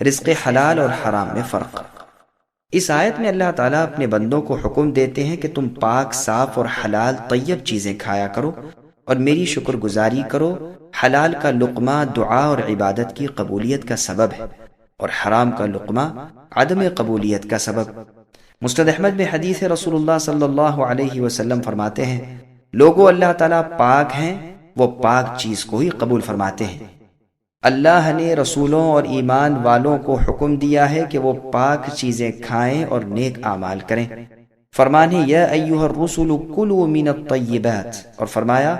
رزق حلال اور حرام میں فرق۔ اس آیت میں اللہ تعالیٰ اپنے بندوں کو حکم دیتے ہیں کہ تم پاک، صاف اور حلال طیب چیزیں کھایا کرو اور میری شکر گزاری کرو۔ حلال کا لقمہ دعا اور عبادت کی قبولیت کا سبب ہے اور حرام کا لقمہ عدم قبولیت کا سبب۔ مسند احمد میں حدیث رسول اللہ صلی اللہ علیہ وسلم فرماتے ہیں، لوگو اللہ تعالیٰ پاک ہیں، وہ پاک چیز کو ہی قبول فرماتے ہیں۔ اللہ نے رسولوں اور ایمان والوں کو حکم دیا ہے کہ وہ پاک چیزیں کھائیں اور نیک اعمال کریں۔ فرمان ہے یا ایھا الرسل کلوا من الطیبات، اور فرمایا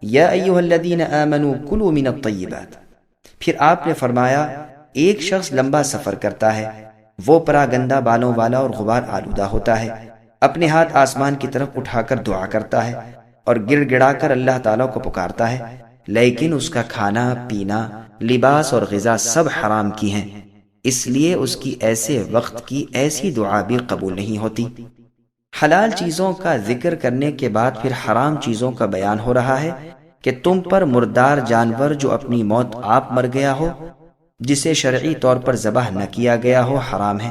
یا ایھا الذین آمنوا کلوا من الطیبات۔ پھر آپ نے فرمایا ایک شخص لمبا سفر کرتا ہے، وہ پراگندہ بالوں والا اور غبار آلودہ ہوتا ہے، اپنے ہاتھ آسمان کی طرف اٹھا کر دعا کرتا ہے اور گڑ گڑا کر اللہ تعالیٰ کو پکارتا ہے، لیکن اس کا کھانا، پینا، لباس اور غذا سب حرام کی ہیں، اس لیے اس کی ایسے وقت کی ایسی دعا بھی قبول نہیں ہوتی۔ حلال چیزوں کا ذکر کرنے کے بعد پھر حرام چیزوں کا بیان ہو رہا ہے کہ تم پر مردار جانور جو اپنی موت آپ مر گیا ہو، جسے شرعی طور پر ذبح نہ کیا گیا ہو، حرام ہے،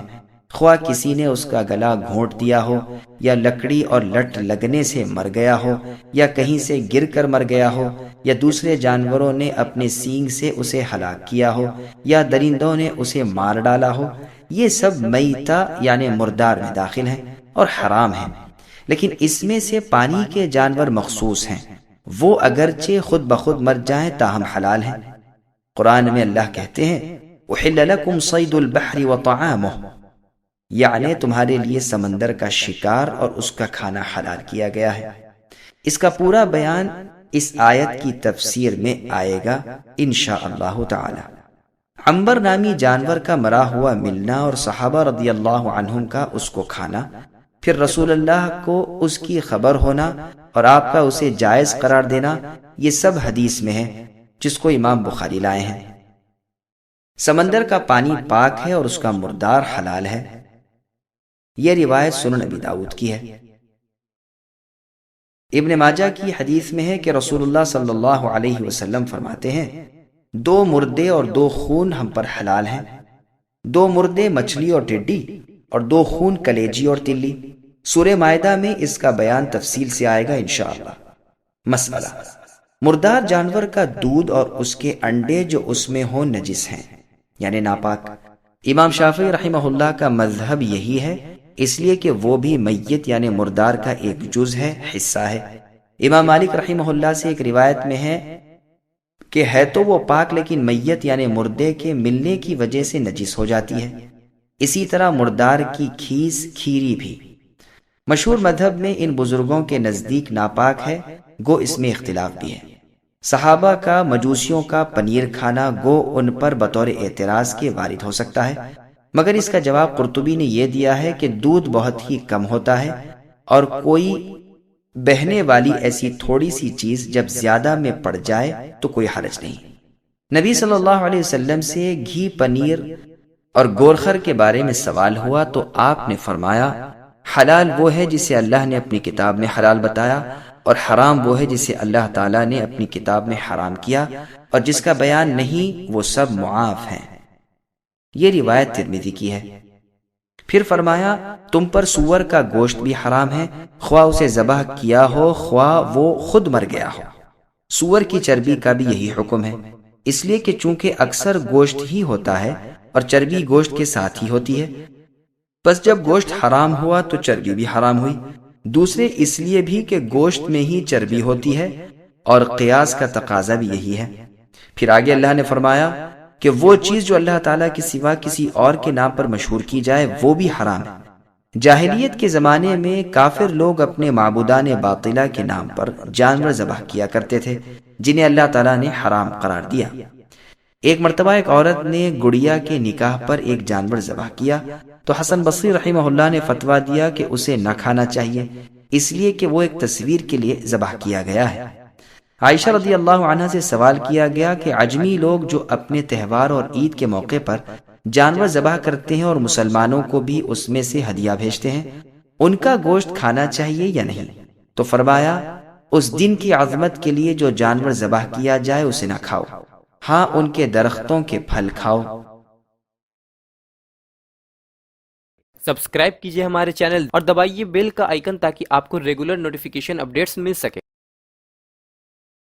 خواہ کسی نے اس کا گلا گھونٹ دیا ہو، یا لکڑی اور لٹ لگنے سے مر گیا ہو، یا کہیں سے گر کر مر گیا ہو، یا دوسرے جانوروں نے اپنے سینگ سے اسے ہلاک کیا ہو، یا درندوں نے اسے مار ڈالا ہو، یہ سب میتہ یعنی مردار میں داخل ہیں اور حرام ہیں۔ لیکن اس میں سے پانی کے جانور مخصوص ہیں، وہ اگرچہ خود بخود مر جائیں تاہم حلال ہیں۔ قرآن میں اللہ کہتے ہیں احل لکم صید البحر وطعامہ، یعنی تمہارے لیے سمندر کا شکار اور اس کا کھانا حلال کیا گیا ہے۔ اس کا پورا بیان اس آیت کی تفسیر میں آئے گا انشاءاللہ تعالی۔ عنبر نامی جانور کا مرا ہوا ملنا اور صحابہ رضی اللہ عنہم کا اس کو کھانا، پھر رسول اللہ کو اس کی خبر ہونا اور آپ کا اسے جائز قرار دینا، یہ سب حدیث میں ہے جس کو امام بخاری لائے ہیں۔ سمندر کا پانی پاک ہے اور اس کا مردار حلال ہے، یہ روایت سنن ابی داؤد کی ہے۔ ابن ماجہ کی حدیث میں ہے کہ رسول اللہ صلی اللہ علیہ وسلم فرماتے ہیں 2 مردے اور 2 خون ہم پر حلال ہیں، 2 مردے مچھلی اور ٹڈی اور 2 خون کلیجی اور تلی۔ سورہ مائدہ میں اس کا بیان تفصیل سے آئے گا انشاءاللہ۔ مسئلہ، مردار جانور کا دودھ اور اس کے انڈے جو اس میں ہوں نجس ہیں یعنی ناپاک۔ امام شافعی رحمہ اللہ کا مذہب یہی ہے، اس لیے کہ وہ بھی میت یعنی مردار کا ایک جز ہے، حصہ ہے۔ امام مالک رحمہ اللہ سے ایک روایت میں ہے کہ ہے تو وہ پاک لیکن میت یعنی مردے کے ملنے کی وجہ سے نجس ہو جاتی ہے۔ اسی طرح مردار کی کھیس، کھیری بھی۔ مشہور مذہب میں ان بزرگوں کے نزدیک ناپاک ہے، گو اس میں اختلاف بھی ہے۔ صحابہ کا مجوسیوں کا پنیر کھانا گو ان پر بطور اعتراض کے وارد ہو سکتا ہے، مگر اس کا جواب قرطبی نے یہ دیا ہے کہ دودھ بہت ہی کم ہوتا ہے اور کوئی بہنے والی ایسی تھوڑی سی چیز جب زیادہ میں پڑ جائے تو کوئی حرج نہیں۔ نبی صلی اللہ علیہ وسلم سے گھی، پنیر اور گورخر کے بارے میں سوال ہوا تو آپ نے فرمایا حلال وہ ہے جسے اللہ نے اپنی کتاب میں حلال بتایا، اور حرام وہ ہے جسے اللہ تعالیٰ نے اپنی کتاب میں حرام کیا، اور جس کا بیان نہیں وہ سب معاف ہیں۔ یہ روایت ترمذی کی ہے۔ پھر فرمایا تم پر سور کا گوشت بھی حرام ہے، خواہ اسے ذبح کیا ہو خواہ وہ خود مر گیا ہو۔ سور کی چربی کا بھی یہی حکم ہے، اس لیے کہ چونکہ اکثر گوشت ہی ہوتا ہے اور چربی گوشت کے ساتھ ہی ہوتی ہے، بس جب گوشت حرام ہوا تو چربی بھی حرام ہوئی۔ دوسرے اس لیے بھی کہ گوشت میں ہی چربی ہوتی ہے اور قیاس کا تقاضا بھی یہی ہے۔ پھر آگے اللہ نے فرمایا کہ وہ چیز جو اللہ تعالیٰ کے سوا کسی اور کے نام پر مشہور کی جائے وہ بھی حرام ہے۔ جاہلیت کے زمانے میں کافر لوگ اپنے معبودان باطلہ کے نام پر جانور ذبح کیا کرتے تھے جنہیں اللہ تعالیٰ نے حرام قرار دیا۔ ایک مرتبہ ایک عورت نے گڑیا کے نکاح پر ایک جانور ذبح کیا تو حسن بصری رحمہ اللہ نے فتویٰ دیا کہ اسے نہ کھانا چاہیے، اس لیے کہ وہ ایک تصویر کے لیے ذبح کیا گیا ہے۔ عائشہ رضی اللہ عنہا سے سوال کیا گیا کہ عجمی لوگ جو اپنے تہوار اور عید کے موقع پر جانور ذبح کرتے ہیں اور مسلمانوں کو بھی اس میں سے ہدیہ بھیجتے ہیں، ان کا گوشت کھانا چاہیے یا نہیں؟ تو فرمایا اس دن کی عظمت کے لیے جو جانور ذبح کیا جائے اسے نہ کھاؤ، ہاں ان کے درختوں کے پھل کھاؤ۔ سبسکرائب کیجئے ہمارے چینل اور دبائیے بیل کا آئیکن تاکہ آپ کو ریگولر نوٹیفیکیشن اپڈیٹس مل سکے۔